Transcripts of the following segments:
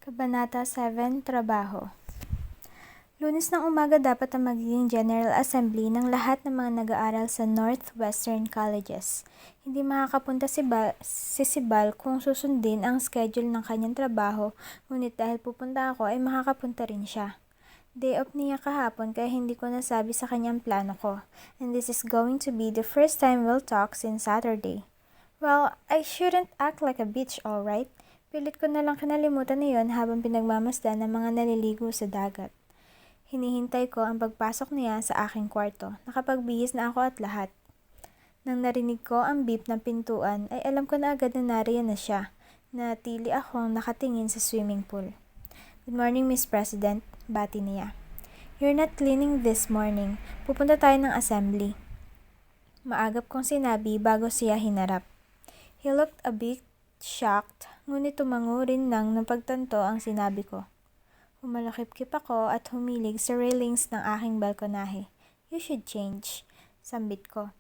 Kabanata 7, Trabaho. Lunes ng umaga dapat ang magiging General Assembly ng lahat ng mga nag-aaral sa Northwestern Colleges. Hindi makakapunta si Sibal kung susundin ang schedule ng kanyang trabaho, ngunit dahil pupunta ako ay makakapunta rin siya. Day off niya kahapon kaya hindi ko nasabi sa kanyang plano ko, and this is going to be the first time we'll talk since Saturday. Well, I shouldn't act like a bitch, alright? Pilit ko na lang kinalimutan na yun habang pinagmamasdan ng mga naliligo sa dagat. Hinihintay ko ang pagpasok niya sa aking kwarto. Nakapagbihis na ako at lahat. Nang narinig ko ang beep ng pintuan, ay alam ko na agad na nariyan na siya. Natili akong nakatingin sa swimming pool. Good morning, Miss President, bati niya. You're not cleaning this morning. Pupunta tayo ng assembly. Maagap kong sinabi bago siya hinarap. He looked a bit shocked, ngunit tumango rin ng napagtanto ang sinabi ko. Humalakip-kip ako at humilig sa railings ng aking balkonahe. You should change, sambit ko.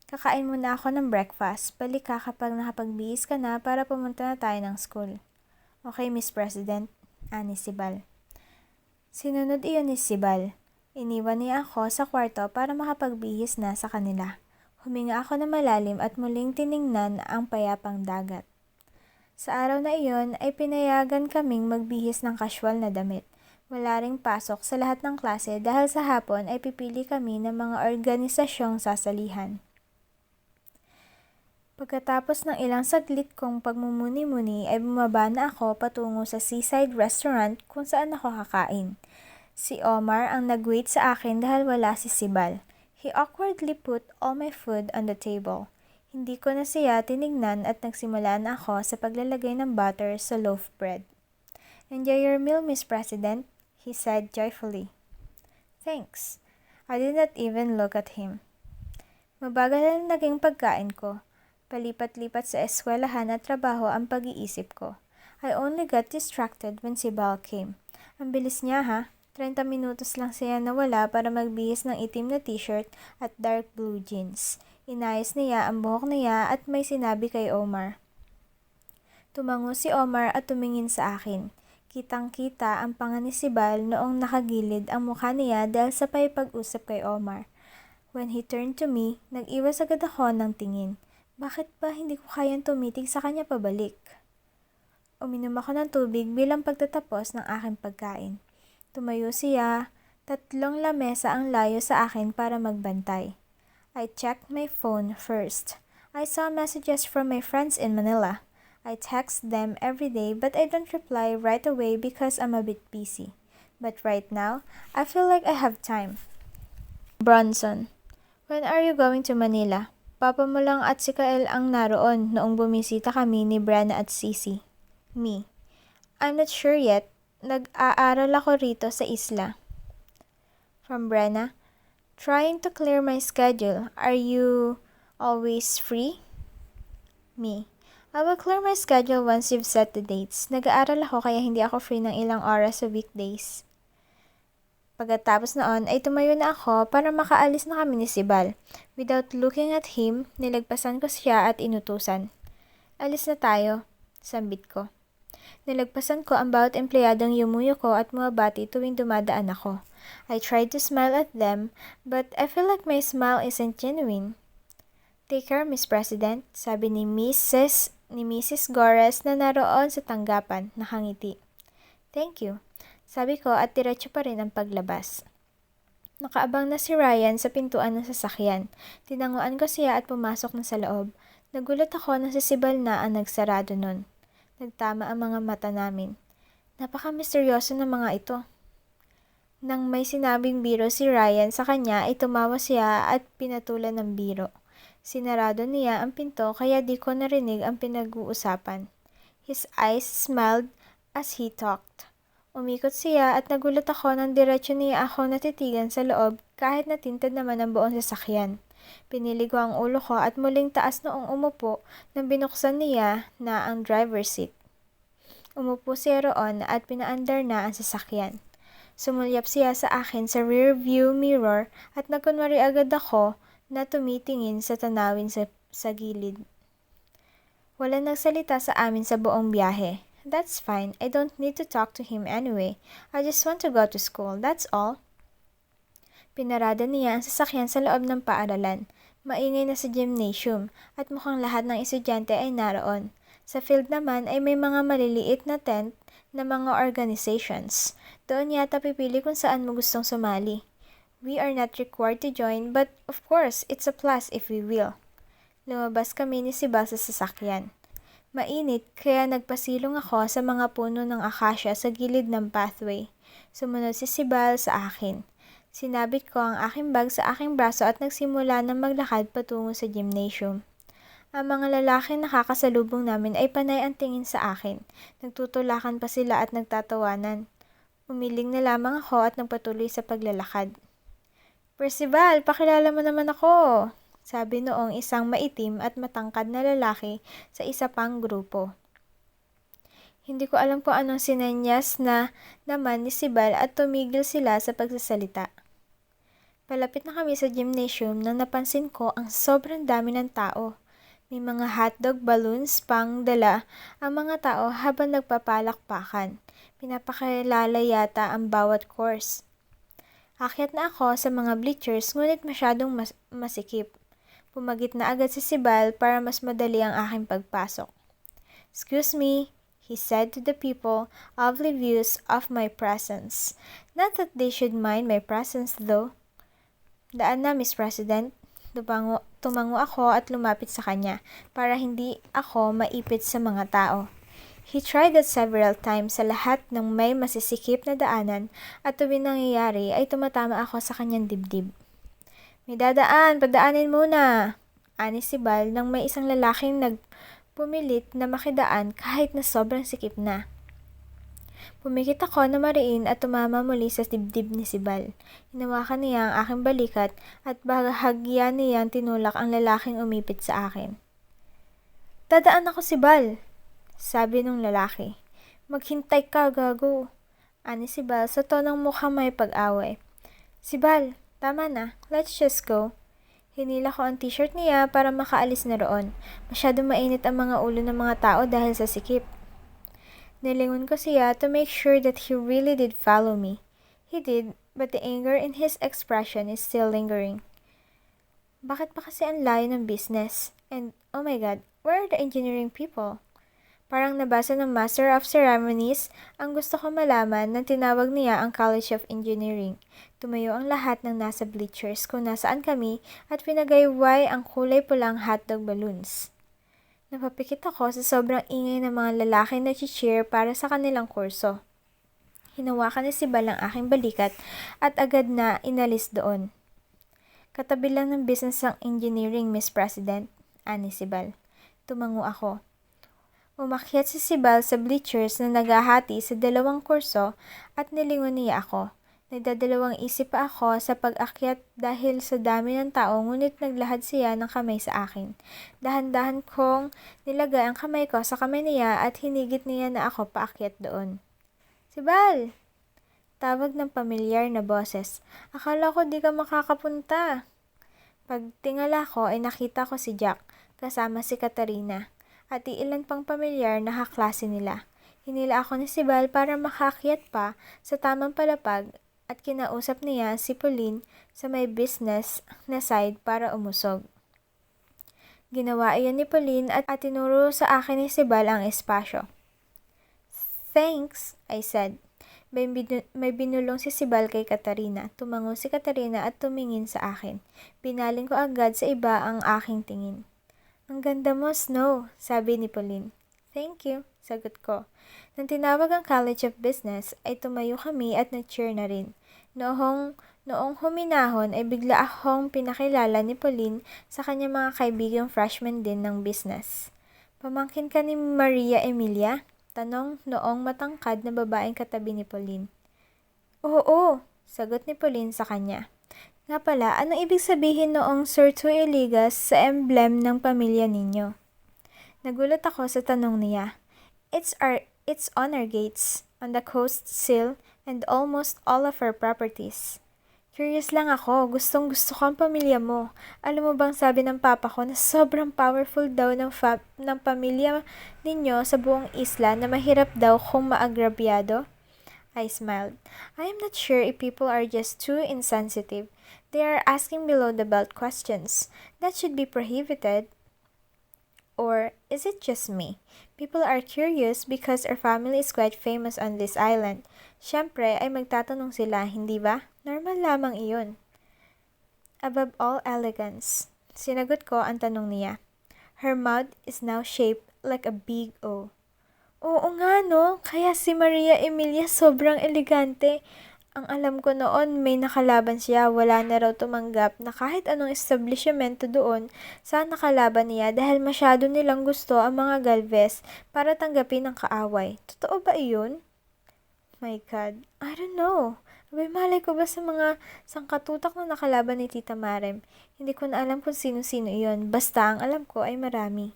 Kakain muna ako ng breakfast. Balik ka kapag nakapagbihis ka na para pumunta na tayo ng school. Okay, Miss President, ani Sibal. Sinunod iyon ni Sibal. Iniwan niya ako sa kwarto para makapagbihis na sa kanila. Huminga ako na malalim at muling tiningnan ang payapang dagat. Sa araw na iyon ay pinayagan kaming magbihis ng casual na damit. Wala ring pasok sa lahat ng klase dahil sa hapon ay pipili kami ng mga organisasyong sasalihan. Pagkatapos ng ilang saglit kong pagmumuni-muni ay bumaba na ako patungo sa seaside restaurant kung saan ako kakain. Si Omar ang nag-wait sa akin dahil wala si Sibal. He awkwardly put all my food on the table. Hindi ko na siya tinignan at nagsimula na ako sa paglalagay ng butter sa loaf bread. Enjoy your meal, Miss President, he said joyfully. Thanks. I did not even look at him. Mabagal ang naging pagkain ko. Palipat-lipat sa eskwelahan at trabaho ang pag-iisip ko. I only got distracted when Sibal came. Ang bilis niya ha. 30 minutos lang siya nawala para magbihis ng itim na t-shirt at dark blue jeans. Inayos niya ang buhok niya at may sinabi kay Omar. Tumango si Omar at tumingin sa akin. Kitang-kita ang panga ni Sibal noong nakagilid ang mukha niya dahil sa pag-usap kay Omar. When he turned to me, nag-iwas agad ako ng tingin. Bakit ba hindi ko kayang tumitig sa kanya pabalik? Uminom ako ng tubig bilang pagtatapos ng aking pagkain. Tumayo siya, 3 lamesa ang layo sa akin para magbantay. I checked my phone first. I saw messages from my friends in Manila. I text them every day but I don't reply right away because I'm a bit busy. But right now, I feel like I have time. Bronson, when are you going to Manila? Papa mo lang at si Kael ang naroon noong bumisita kami ni Brenna at Sisi. Me, I'm not sure yet. Nag-aaral ako rito sa isla. From Brenna, trying to clear my schedule. Are you always free? Me, I will clear my schedule once you've set the dates. Nag-aaral ako kaya hindi ako free ng ilang oras sa weekdays. Pagkatapos noon ay tumayo na ako para makaalis na kami ni Sibal. Without looking at him, nilagpasan ko siya at inutusan. Alis na tayo, sambit ko. Nilagpasan ko ang bawat empleyadong yumuyo ko at mabati tuwing dumadaan ako. I tried to smile at them, but I feel like my smile isn't genuine. Take care, Miss President, sabi ni Mrs. Gores na naroon sa tanggapan, nakangiti. Thank you, sabi ko at diretso pa rin ang paglabas. Nakaabang na si Ryan sa pintuan ng sasakyan. Tinanguan ko siya at pumasok na sa loob. Nagulat ako na si Sibal na ang nagsarado nun. Nagtama ang mga mata namin. Napaka-misteryoso ng mga ito. Nang may sinabing biro si Ryan sa kanya ay tumawa siya at pinatulan ng biro. Sinarado niya ang pinto kaya di ko narinig ang pinag-uusapan. His eyes smiled as he talked. Umikot siya at nagulat ako nang diretso niya ako natitigan sa loob kahit natintad naman ang buong sasakyan. Pinili ko ang ulo ko at muling taas noong umupo nang binuksan niya na ang driver's seat. Umupo siya roon at pinaandar na ang sasakyan. Sumulyap siya sa akin sa rear view mirror at nagkunwari agad ako na tumitingin sa tanawin sa gilid. Wala nagsalita sa amin sa buong biyahe. That's fine. I don't need to talk to him anyway. I just want to go to school, that's all. Pinarada niya ang sasakyan sa loob ng paaralan. Maingay na sa gymnasium at mukhang lahat ng estudyante ay naroon. Sa field naman ay may mga maliliit na tent na mga organizations. Doon yata pipili kung saan mo gustong sumali. We are not required to join, but of course, it's a plus if we will. Lumabas kami ni Sibal sa sasakyan. Mainit kaya nagpasilong ako sa mga puno ng akasya sa gilid ng pathway. Sumunod si Sibal sa akin. Sinabit ko ang aking bag sa aking braso at nagsimula na maglakad patungo sa gymnasium. Ang mga lalaki nakakasalubong namin ay panay ang tingin sa akin. Nagtutulakan pa sila at nagtatawanan. Umiling na lamang ako at nagpatuloy sa paglalakad. Percival, pakilala mo naman ako, sabi noong isang maitim at matangkad na lalaki sa isa pang grupo. Hindi ko alam kung anong sinanyas na naman ni Sibal at tumigil sila sa pagsasalita. Palapit na kami sa gymnasium nang napansin ko ang sobrang dami ng tao. May mga hotdog balloons pang dala ang mga tao habang nagpapalakpakan. Pinapakilala yata ang bawat course. Akyat na ako sa mga bleachers ngunit masyadong masikip. Pumagit na agad si Sibal para mas madali ang aking pagpasok. "Excuse me," he said to the people, oblivious of my presence. Not that they should mind my presence though. "Daan na, Miss President." Tumango ako at lumapit sa kanya para hindi ako maipit sa mga tao. He tried that several times sa lahat ng may masisikip na daanan at tuwing nangyayari ay tumatama ako sa kanyang dibdib. "May dadaan, padaanin muna," ani Sibal nang may isang lalaking nagpumilit na makidaan kahit na sobrang sikip na. Pumikit ako na mariin at tumama muli sa dibdib ni Sibal. Hinawakan niya ang aking balikat at bahagya niyang tinulak ang lalaking umipit sa akin. "Dadaan ako, Sibal," sabi nung lalaki. "Maghintay ka, gago," ani Sibal sa tonong mukhang may pag-away. "Sibal, tama na. Let's just go." Hinila ko ang t-shirt niya para makaalis na roon. Masyadong mainit ang mga ulo ng mga tao dahil sa sikip. Nilingon ko siya to make sure that he really did follow me. He did, but the anger in his expression is still lingering. Bakit pa kasi ang layo ng business? And, oh my God, where are the engineering people? Parang nabasa ng Master of Ceremonies ang gusto ko malaman nang tinawag niya ang College of Engineering. Tumayo ang lahat ng nasa bleachers kung nasaan kami at pinagayway ang kulay pulang hotdog balloons. Napapikit ako sa sobrang ingay ng mga lalaki na cheer para sa kanilang kurso. Hinawakan ni Sibal ang aking balikat at agad na inalis doon. "Katabi lang ng business ng engineering, Miss President," ani Sibal. Tumango ako. Umakyat si Sibal sa bleachers na naghahati sa dalawang kurso at nilingon niya ako. Nagdadalawang isip pa ako sa pag-akyat dahil sa dami ng tao ngunit naglahad siya ng kamay sa akin. Dahan-dahan kong nilagay ang kamay ko sa kamay niya at hinigit niya na ako paakyat doon. "Sibal!" Tawag ng pamilyar na boses. "Akala ko di ka makakapunta." Pagtingala ko ay nakita ko si Jack kasama si Katarina at ilan pang pamilyar na kaklase nila. Hinila ako ni Sibal para makaakyat pa sa tamang palapag at kinausap niya si Pauline sa may business na side para umusog. Ginawa iyon ni Pauline at tinuro sa akin ni Sibal ang espasyo. "Thanks," I said. May binulong si Sibal kay Katarina. Tumango si Katarina at tumingin sa akin. Binaling ko agad sa iba ang aking tingin. "Ang ganda mo, Snow," sabi ni Pauline. "Thank you," sagot ko. Nang tinawag ang College of Business, ay tumayo kami at nag-cheer na rin. Noong huminahon ay bigla akong pinakilala ni Pauline sa kanyang mga kaibigang freshman din ng business. "Pamangkin ka ni Maria Emilia?" tanong noong matangkad na babaeng katabi ni Pauline. Oo, sagot ni Pauline sa kanya. "Nga pala, anong ibig sabihin noong Sir Tuy Eligas sa emblem ng pamilya ninyo?" Nagulat ako sa tanong niya. It's on our gates, on the coast sill, and almost all of our properties." Curious lang ako, gustong-gusto ko ang pamilya mo. Alam mo bang sabi ng papa ko na sobrang powerful daw ng pamilya ninyo sa buong isla na mahirap daw kung maagrabyado? I smiled. I am not sure if people are just too insensitive. They are asking below the belt questions. That should be prohibited. Or is it just me? People are curious because our family is quite famous on this island. Siyempre ay magtatanong sila, hindi ba? Normal lamang iyon. Above all elegance, sinagot ko ang tanong niya. Her mouth is now shaped like a big O. Oo nga no, kaya si Maria Emilia sobrang elegante. Ang alam ko noon may nakalaban siya, wala na raw tumanggap na kahit anong establishmento doon sa nakalaban niya dahil masyado nilang gusto ang mga Galvez para tanggapin ang kaaway. Totoo ba iyon? My God, I don't know. Abay, malay ko ba sa mga sangkatutak na nakalaban ni Tita Marem? Hindi ko na alam kung sino-sino iyon, basta ang alam ko ay marami.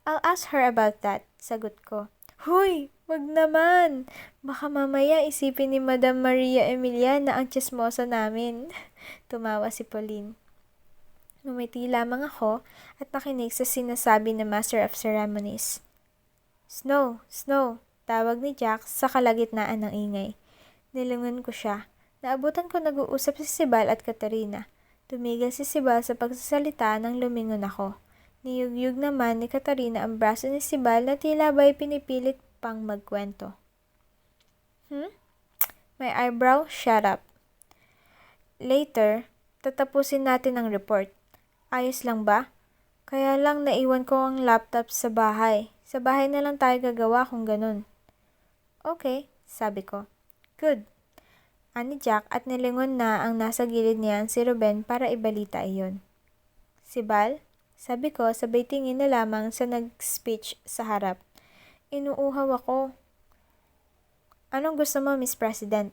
I'll ask her about that, sagot ko. Huy, wag naman. Baka mamaya isipin ni Madam Maria Emilia na ang tsismosa namin. Tumawa si Pauline. Ngumiti lamang ako at nakinig sa sinasabi ng Master of Ceremonies. Snow, Snow, tawag ni Jack sa kalagitnaan ng ingay. Nilingon ko siya. Naabutan ko nag-uusap si Sibal at Katarina. Tumigil si Sibal sa pagsasalita nang lumingon ako. Niyugyug naman ni Katarina ang braso ni Sibal na tila ba'y pinipilit pang magkwento. My eyebrow shot up. Later, tatapusin natin ang report. Ayos lang ba? Kaya lang naiwan ko ang laptop sa bahay. Sa bahay na lang tayo gagawa kung ganun. Okay, sabi ko. Good. Ani Jack at nilingon na ang nasa gilid niya si Ruben para ibalita iyon. Sibal? Sabi ko, sabay tingin na lamang sa nag-speech sa harap. Inuuhaw ako. Anong gusto mo, Miss President?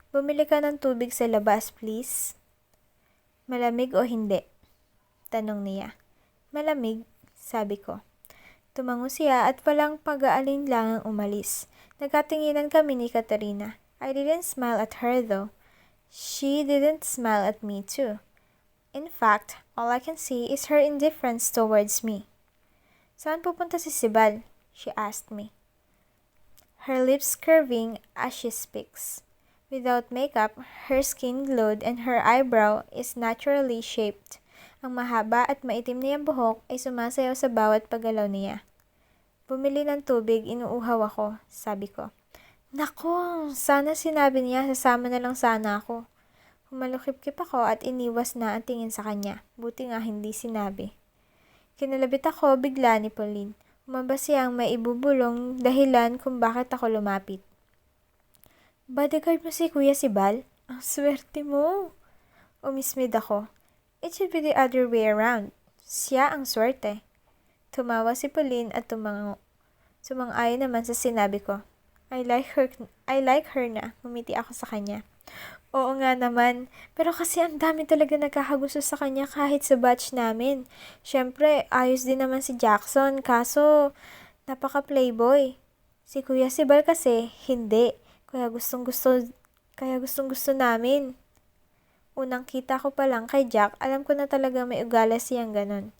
Bumili ka ng tubig sa labas, please. Malamig o hindi? Tanong niya. Malamig, sabi ko. Tumango siya at walang pag-aalinlangang umalis. Nagkatinginan kami ni Katarina. I didn't smile at her though. She didn't smile at me too. In fact, all I can see is her indifference towards me. Saan pupunta si Sibal? She asked me. Her lips curving as she speaks. Without makeup, her skin glowed and her eyebrow is naturally shaped. Ang mahaba at maitim niyang buhok ay sumasayaw sa bawat paggalaw niya. Bumili ng tubig, inuuhaw ako, sabi ko. Nako, sana sinabi niya, sasama na lang sana ako. Humalukip-kip ako at iniwas na ang tingin sa kanya. Buti nga hindi sinabi. Kinalabit ako bigla ni Pauline. Umabas siyang may ibubulong dahilan kung bakit ako lumapit. Bodyguard mo si Kuya Sibal? Ang swerte mo. Umismid ako. It should be the other way around. Siya ang swerte. Tumawa si Pauline at tumango. Sumang-ayon naman sa sinabi ko. I like her na. Ngumiti ako sa kanya. Oo nga naman, pero kasi ang dami talaga nagkakagusto sa kanya kahit sa batch namin. Siyempre, ayos din naman si Jackson, kaso napaka-playboy. Si Kuya Sibal kasi, hindi. Kaya gustong-gusto namin. Unang kita ko pa lang kay Jack, alam ko na talaga may ugali siyang ganon.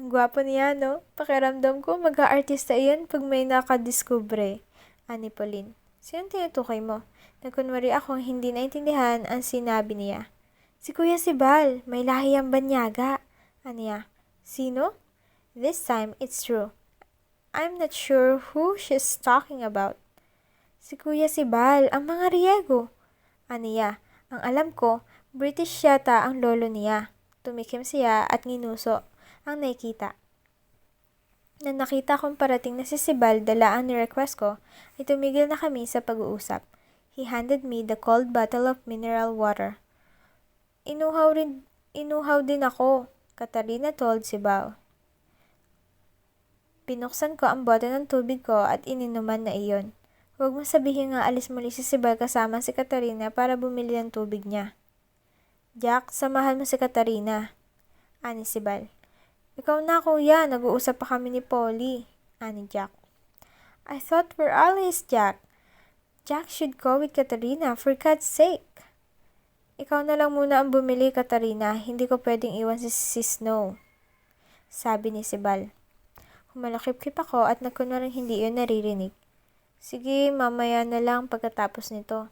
Ang gwapo niya, no? Pakiramdam ko mag-aartista iyan pag may nakadiskubre. Ani Pauline. Sino tinutukoy mo? Nagkunwari akong hindi naintindihan ang sinabi niya. Si Kuya Sibal, may lahi ang banyaga. Aniya, sino? This time, it's true. I'm not sure who she's talking about. Si Kuya Sibal, ang mga Riego. Aniya, ang alam ko, British yata ang lolo niya. Tumikim siya at nginuso ang nakita. Nang nakita kong parating na si Sibal dala ang ni-request ko, ay tumigil na kami sa pag-uusap. He handed me the cold bottle of mineral water. Inuhaw din ako, Katarina told Sibal. Pinuksan ko ang bote ng tubig ko at ininuman na iyon. Huwag mo sabihin nga alis muli si Sibal kasama si Katarina para bumili ng tubig niya. Jack, samahan mo si Katarina. Ani Sibal. Ikaw na kuya, nag-uusap pa kami ni Polly. Ani Jack. I thought we're allies, Jack. Jack should go with Katarina, for God's sake. Ikaw na lang muna ang bumili, Katarina. Hindi ko pwedeng iwan si Snow, sabi ni Sibal. Humalakip-kip ako at nagkunwaring hindi yun naririnig. Sige, mamaya na lang pagkatapos nito.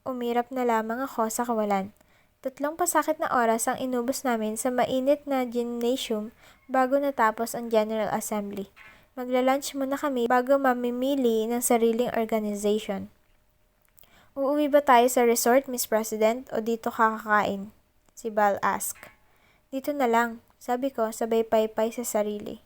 Umirap na lamang ako sa kawalan. 3 pasakit na oras ang inubos namin sa mainit na gymnasium bago natapos ang General Assembly. Magla-lunch muna kami bago mamimili ng sariling organization. Uuwi ba tayo sa resort, Miss President, o dito kakakain? Si Bal ask. Dito na lang, sabi ko sabay paypay sa sarili.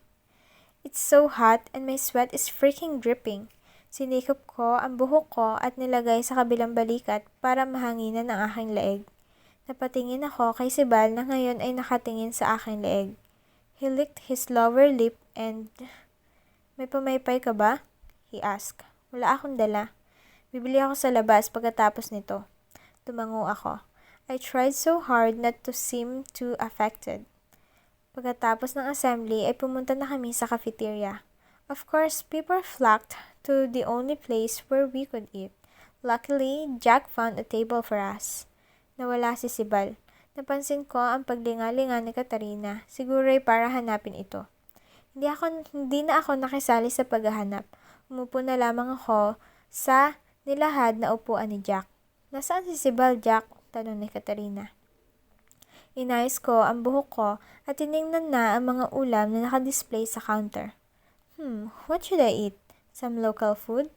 It's so hot and my sweat is freaking dripping. Sinikop ko ang buhok ko at nilagay sa kabilang balikat para mahanginan ang aking leeg. Napatingin ako kay si Bal na ngayon ay nakatingin sa aking leeg. He licked his lower lip and... May pamaypay ka ba? He asked. Wala akong dala. Bibili ako sa labas pagkatapos nito. Tumango ako. I tried so hard not to seem too affected. Pagkatapos ng assembly ay pumunta na kami sa cafeteria. Of course, people flocked to the only place where we could eat. Luckily, Jack found a table for us. Nawala si Sibal. Napansin ko ang paglingalinga ni Katarina. Siguro ay para hanapin ito. Hindi na ako nakisali sa paghahanap. Umupo na lamang ako sa nilahad na upuan ni Jack. Nasaan si Sibal, Jack? Tanong ni Katarina. Inayos ko ang buhok ko at tiningnan na ang mga ulam na nakadisplay sa counter. What should I eat? Some local food?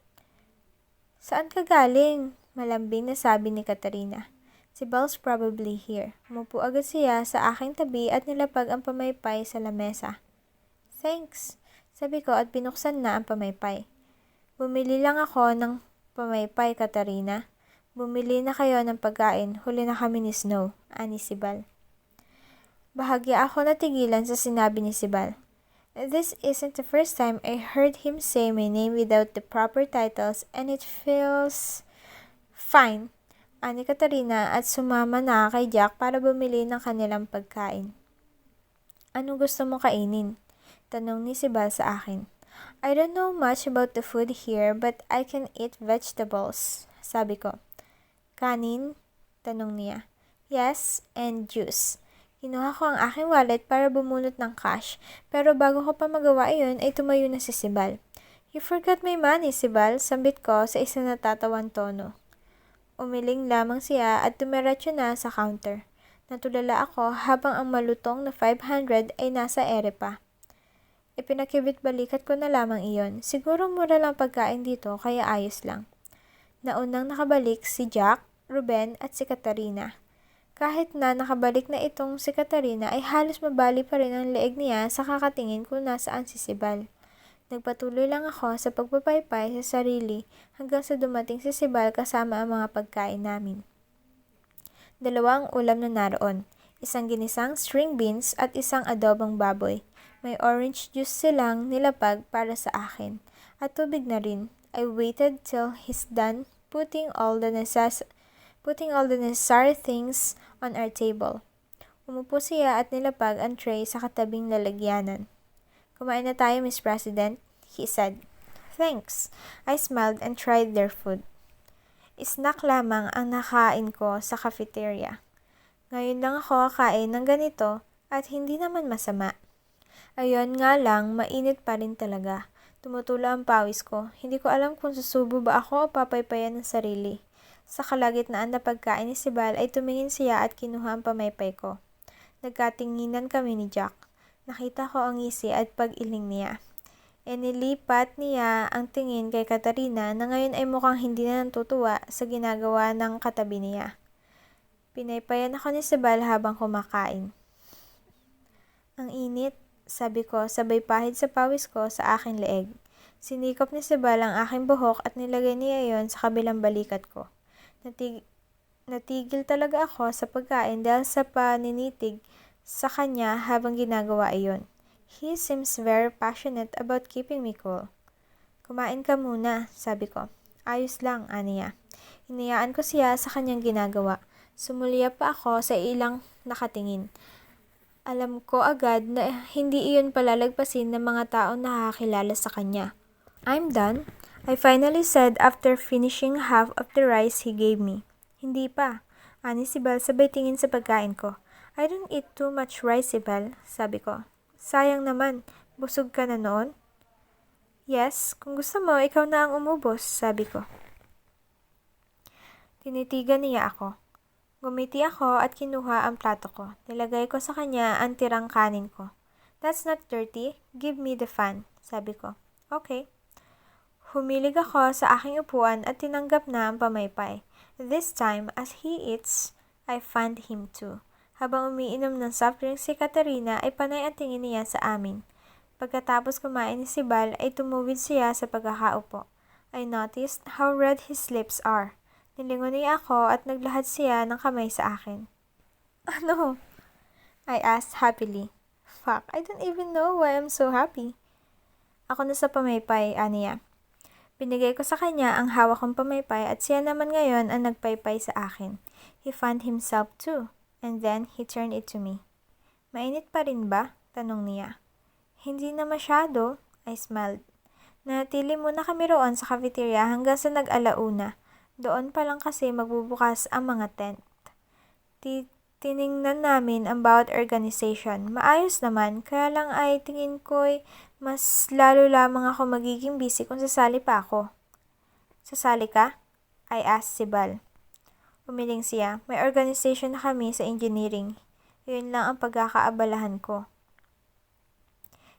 Saan ka galing? Malambing na sabi ni Katarina. Sibal's probably here. Umupo agad siya sa aking tabi at nilapag ang pamaypay sa lamesa. Thanks, sabi ko at binuksan na ang pamaypay. Bumili lang ako ng pamaypay, Katarina. Bumili na kayo ng pagkain. Huli na kami ni Snow, ani Sibal. Bahagya ako natigilan sa sinabi ni Sibal. This isn't the first time I heard him say my name without the proper titles and it feels fine, ani Katarina at sumama na kay Jack para bumili ng kanilang pagkain. Ano gusto mo kainin? Tanong ni Sibal sa akin. I don't know much about the food here but I can eat vegetables, sabi ko. Kanin? Tanong niya. Yes, and juice. Kinuha ko ang aking wallet para bumunot ng cash, pero bago ko pa magawa iyon ay tumayo na si Sibal. You forgot my money, Sibal, sambit ko sa isang natatawan tono. Umiling lamang siya at dumiretso na sa counter. Natulala ako habang ang malutong na 500 ay nasa ere pa. Ipinakibit-balikat ko na lamang iyon. Siguro mura lang pagkain dito kaya ayos lang. Naunang nakabalik si Jack, Ruben at si Katarina. Kahit na nakabalik na itong si Katarina ay halos mabali pa rin ang leeg niya sa kakatingin kung nasaan si Sibal. Nagpatuloy lang ako sa pagpapaypay sa sarili hanggang sa dumating si Sibal kasama ang mga pagkain namin. 2 ang ulam na naroon, isang ginisang string beans at isang adobong baboy. May orange juice silang nilapag para sa akin at tubig na rin. I waited till he's done putting all the necessary things on our table. Umupo siya at nilapag ang tray sa katabing lalagyanan. Kumain na tayo, Miss President, he said. Thanks. I smiled and tried their food. Snack lamang ang nakain ko sa cafeteria. Ngayon lang ako kakain ng ganito at hindi naman masama. Ayun nga lang, mainit pa rin talaga. Tumutulo ang pawis ko. Hindi ko alam kung susubo ba ako o papaypayan ng sarili. Sa kalagitnaan na pagkain ni Sibal ay tumingin siya at kinuha ang pamaypay ko. Nagkatinginan kami ni Jack. Nakita ko ang ngisi at pag-iling niya. Nilipat niya ang tingin kay Katarina na ngayon ay mukhang hindi na natutuwa sa ginagawa ng katabi niya. Pinaypayan ako ni Sibal habang kumakain. Ang init, sabi ko sabay pahid sa pawis ko sa aking leeg. Sinikop ni Sibal ang aking buhok at nilagay niya iyon sa kabilang balikat ko. Natigil talaga ako sa pagkain dahil sa paninitig sa kanya habang ginagawa iyon. He seems very passionate about keeping me cool. Kumain ka muna, sabi ko. Ayos lang, aniya. Hinayaan ko siya sa kanyang ginagawa. Sumulya pa ako sa ilang nakatingin. Alam ko agad na hindi iyon palalagpasin ng mga taong nakakilala sa kanya. I'm done, I finally said after finishing half of the rice he gave me. Hindi pa. Ani si Bal sabay tingin sa pagkain ko. I don't eat too much rice, si Bal, sabi ko. Sayang naman, busog ka na noon? Yes, kung gusto mo, ikaw na ang umubos, sabi ko. Tinitigan niya ako. Gumiti ako at kinuha ang plato ko. Nilagay ko sa kanya ang tirang kanin ko. That's not dirty. Give me the fan, sabi ko. Okay. Humilig ako sa aking upuan at tinanggap na ang pamaypay. This time, as he eats, I fanned him too. Habang umiinom ng soft drink si Katarina ay panay ang tingin niya sa amin. Pagkatapos kumain ni si Bal ay tumuwid siya sa pagkakaupo. I noticed how red his lips are. Nilingon niya ako at naglahad siya ng kamay sa akin. Ano? I asked happily. Fuck, I don't even know why I'm so happy. Ako na sa pamaypay, aniya. Binigay ko sa kanya ang hawak kong pamaypay at siya naman ngayon ang nagpaypay sa akin. He fanned himself too, and then he turned it to me. Mainit pa rin ba? Tanong niya. Hindi na masyado, I smiled. Nanatili muna kami roon sa cafeteria hanggang sa nag-alauna. Doon pa lang kasi magbubukas ang mga tent. Tiningnan namin ang bawat organization. Maayos naman, kaya lang ay tingin ko'y mas lalo lamang ako magiging busy kung sasali pa ako. Sasali ka? I asked si Bal. Umiling siya. May organization na kami sa engineering. Yun lang ang pagkakaabalahan ko.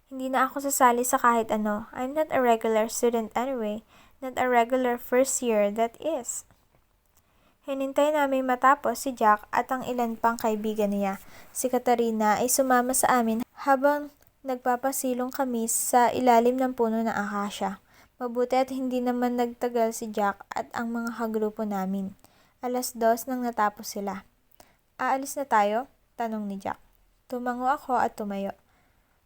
Hindi na ako sasali sa kahit ano. I'm not a regular student anyway. Not a regular first year, that is. Hinintay namin matapos si Jack at ang ilan pang kaibigan niya. Si Katarina ay sumama sa amin habang nagpapasilong kami sa ilalim ng puno ng akasya. Mabuti at hindi naman nagtagal si Jack at ang mga kagrupo namin. 2:00 nang natapos sila. Aalis na tayo? Tanong ni Jack. Tumango ako at tumayo.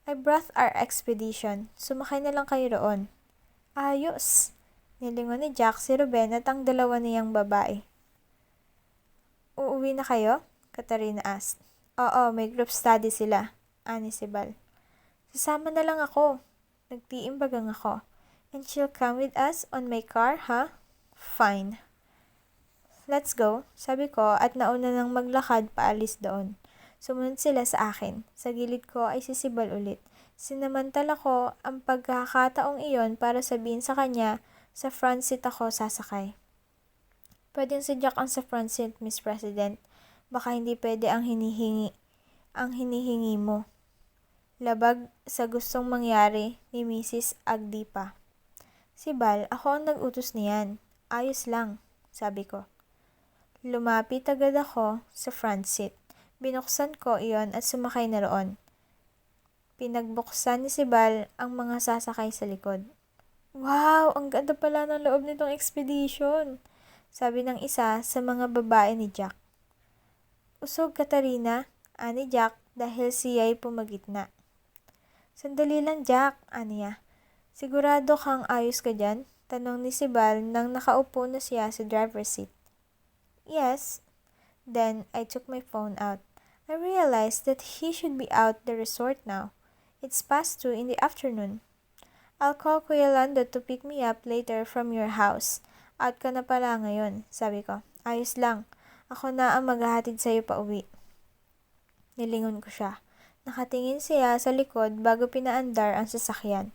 I brought our expedition. Sumakay na lang kayo roon. Ayos! Nilingon ni Jack si Ruben at ang dalawa niyang babae. Uuwi na kayo? Katarina asked. Oo, may group study sila. Ani si Bal. Sasama na lang ako. Nagtiimbagang ako. And she'll come with us on my car, huh? Fine. Let's go, sabi ko at nauna nang maglakad paalis doon. Sumunod sila sa akin. Sa gilid ko ay si Bal ulit. Sinamantala ko ang pagkakataong iyon para sabihin sa kanya sa front seat ako sasakay. Pwedeng si Jack ang sa front seat, Miss President. Baka hindi pwede ang hinihingi mo. Labag sa gustong mangyari ni Mrs. Agdipa. Si Bal, ako ang nag-utos niyan. Ayos lang, sabi ko. Lumapit agad ako sa front seat. Binuksan ko iyon at sumakay na roon. Pinagbuksan ni si Bal ang mga sasakay sa likod. Wow, ang ganda pala ng loob nitong expedition, sabi ng isa sa mga babae ni Jack. Usog, Katarina, ani Jack dahil siya'y pumagitna. Sandali lang, Jack, aniya. Sigurado kang ayos ka dyan? Tanong ni si Bal nang nakaupo na siya sa driver's seat. Yes. Then I took my phone out. I realized that he should be out the resort now. It's past 2 in the afternoon. I'll call Kuya Lando to pick me up later from your house. Out ka na pala ngayon, sabi ko. Ayos lang. Ako na ang maghahatid sa'yo pa uwi. Nilingon ko siya. Nakatingin siya sa likod bago pinaandar ang sasakyan.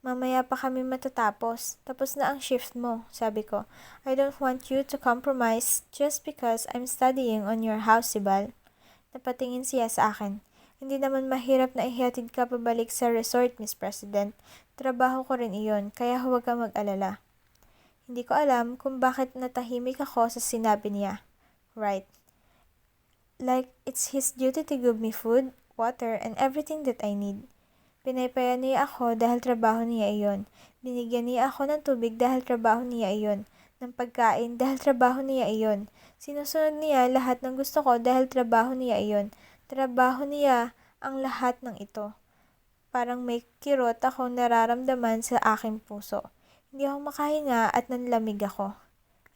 Mamaya pa kami matatapos. Tapos na ang shift mo, sabi ko. I don't want you to compromise just because I'm studying on your house, Bal. Napatingin siya sa akin. Hindi naman mahirap na ihatid ka pabalik sa resort, Miss President. Trabaho ko rin iyon, kaya huwag ka mag-alala. Hindi ko alam kung bakit natahimik ako sa sinabi niya. Right. Like it's his duty to give me food, water, and everything that I need. Pinaypaya niya ako dahil trabaho niya iyon. Binigyan niya ako ng tubig dahil trabaho niya iyon. Ng pagkain dahil trabaho niya iyon. Sinusunod niya lahat ng gusto ko dahil trabaho niya iyon. Trabaho niya ang lahat ng ito. Parang may kirot akong nararamdaman sa aking puso. Hindi ako makahinga at nanlamig ako.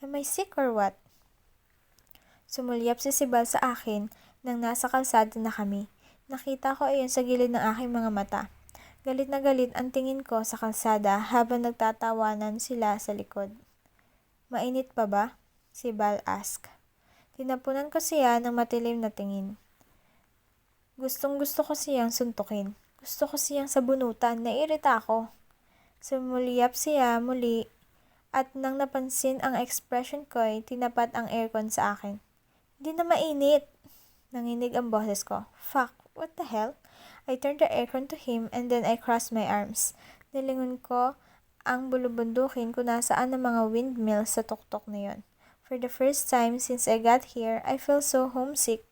Am I sick or what? Sumulyap si Bal sa akin nang nasa kalsada na kami. Nakita ko iyon sa gilid ng aking mga mata. Galit na galit ang tingin ko sa kalsada habang nagtatawanan sila sa likod. Mainit pa ba? Si Bal asked. Tinapunan ko siya ng matilim na tingin. Gustong-gusto ko siyang suntukin. Gusto ko siyang sabunutan. Nairita ako. Sumuliyap siya muli at nang napansin ang ekspresyon ko'y tinapat ang aircon sa akin. Hindi na mainit. Nanginig ang boses ko. Fuck, what the hell? I turned the aircon to him and then I crossed my arms. Nilingon ko ang bulubundukin kung nasaan ang mga windmills sa tuktok na yon. For the first time since I got here, I feel so homesick.